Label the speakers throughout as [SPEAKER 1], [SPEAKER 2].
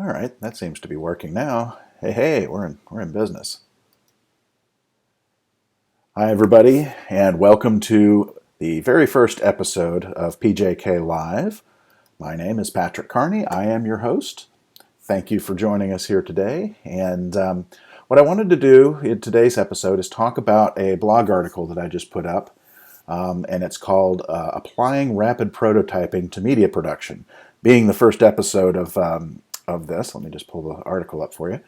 [SPEAKER 1] All right, that seems to be working now. Hey, we're in business. Hi, everybody, and welcome to the very first episode of PJK Live. My name is Patrick Carney. I am your host. Thank you for joining us here today. And what I wanted to do in today's episode is talk about a blog article that I just put up, and it's called "Applying Rapid Prototyping to Media Production." Being the first episode of this, let me just pull the article up for you.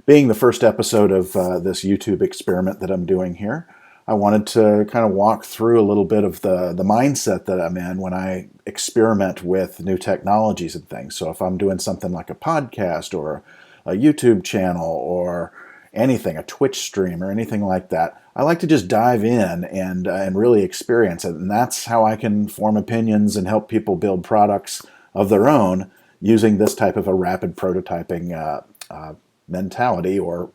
[SPEAKER 1] Being the first episode of this YouTube experiment that I'm doing here, I wanted to kind of walk through a little bit of the mindset that I'm in when I experiment with new technologies and things. So if I'm doing something like a podcast or a YouTube channel or anything, a Twitch stream or anything like that, I like to just dive in and really experience it. And that's how I can form opinions and help people build products of their own using this type of a rapid prototyping mentality or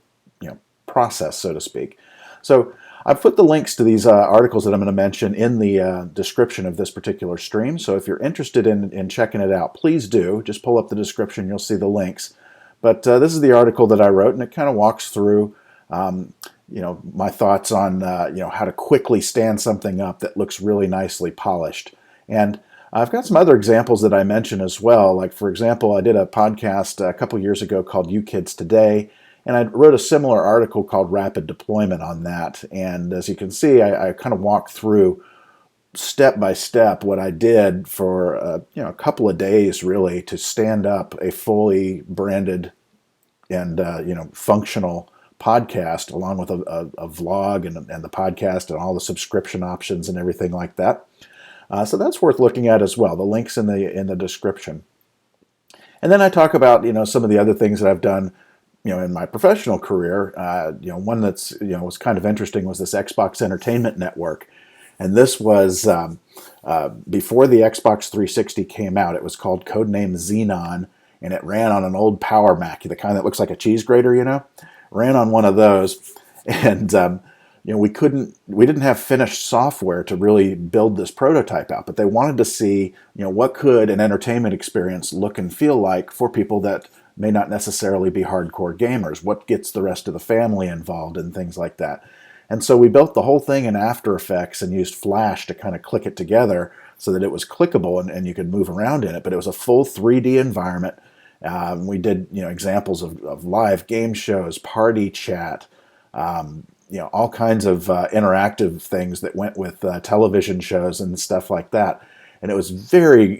[SPEAKER 1] process, so to speak. So I've put the links to these articles that I'm going to mention in the description of this particular stream. So if you're interested in checking it out, please do. Just pull up the description. You'll see the links. But this is the article that I wrote, and it kind of walks through my thoughts on how to quickly stand something up that looks really nicely polished. And I've got some other examples that I mention as well. Like, for example, I did a podcast a couple years ago called You Kids Today, and I wrote a similar article called Rapid Deployment on that. And as you can see, I kind of walked through step by step what I did for a couple of days really to stand up a fully branded and functional podcast along with a vlog and the podcast and all the subscription options and everything like that. So that's worth looking at as well. The link's in the description. And then I talk about some of the other things that I've done in my professional career. One that's was kind of interesting was this Xbox Entertainment Network, and this was before the Xbox 360 came out. It was called codename Xenon, and it ran on an old Power Mac, the kind that looks like a cheese grater. Ran on one of those, and we didn't have finished software to really build this prototype out, but they wanted to see, what could an entertainment experience look and feel like for people that may not necessarily be hardcore gamers. What gets the rest of the family involved and things like that. And so we built the whole thing in After Effects and used Flash to kind of click it together so that it was clickable and you could move around in it. But it was a full 3D environment. We did examples of live game shows, party chat, all kinds of interactive things that went with television shows and stuff like that. And it was very,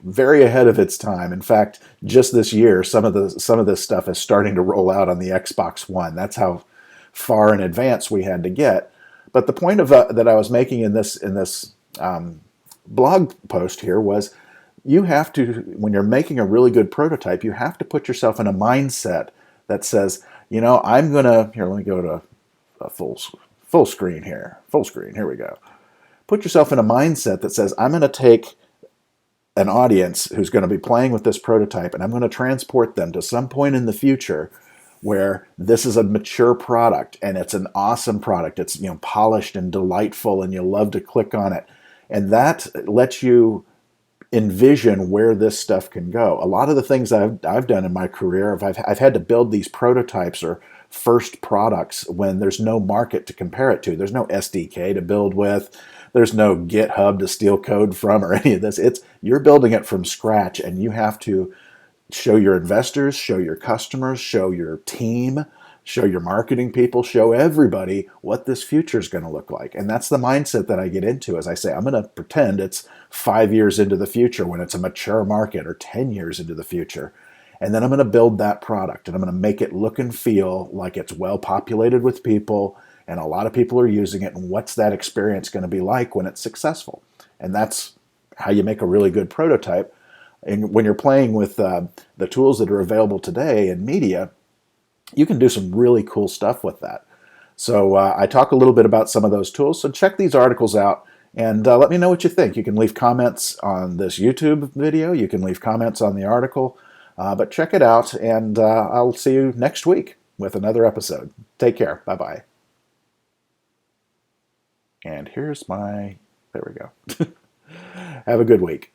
[SPEAKER 1] very ahead of its time. In fact, just this year, some of this stuff is starting to roll out on the Xbox One. That's how far in advance we had to get. But the point of that I was making in this blog post here was, you have to, when you're making a really good prototype, you have to put yourself in a mindset that says, I'm gonna here. Let me go to a full screen here. Full screen. Here we go. Put yourself in a mindset that says, I'm going to take an audience who's going to be playing with this prototype and I'm going to transport them to some point in the future where this is a mature product and it's an awesome product. It's polished and delightful and you love to click on it. And that lets you envision where this stuff can go. A lot of the things I've done in my career, I've had to build these prototypes or first products when there's no market to compare it to. There's no SDK to build with. There's no GitHub to steal code from or any of this. You're building it from scratch, and you have to show your investors, show your customers, show your team, show your marketing people, show everybody what this future is going to look like. And that's the mindset that I get into as I say, I'm going to pretend it's 5 years into the future when it's a mature market, or 10 years into the future. And then I'm going to build that product and I'm going to make it look and feel like it's well populated with people and a lot of people are using it. And what's that experience going to be like when it's successful? And that's how you make a really good prototype. And when you're playing with the tools that are available today in media, you can do some really cool stuff with that. So I talk a little bit about some of those tools. So check these articles out and let me know what you think. You can leave comments on this YouTube video. You can leave comments on the article. But check it out, and I'll see you next week with another episode. Take care. Bye-bye. And here's there we go. Have a good week.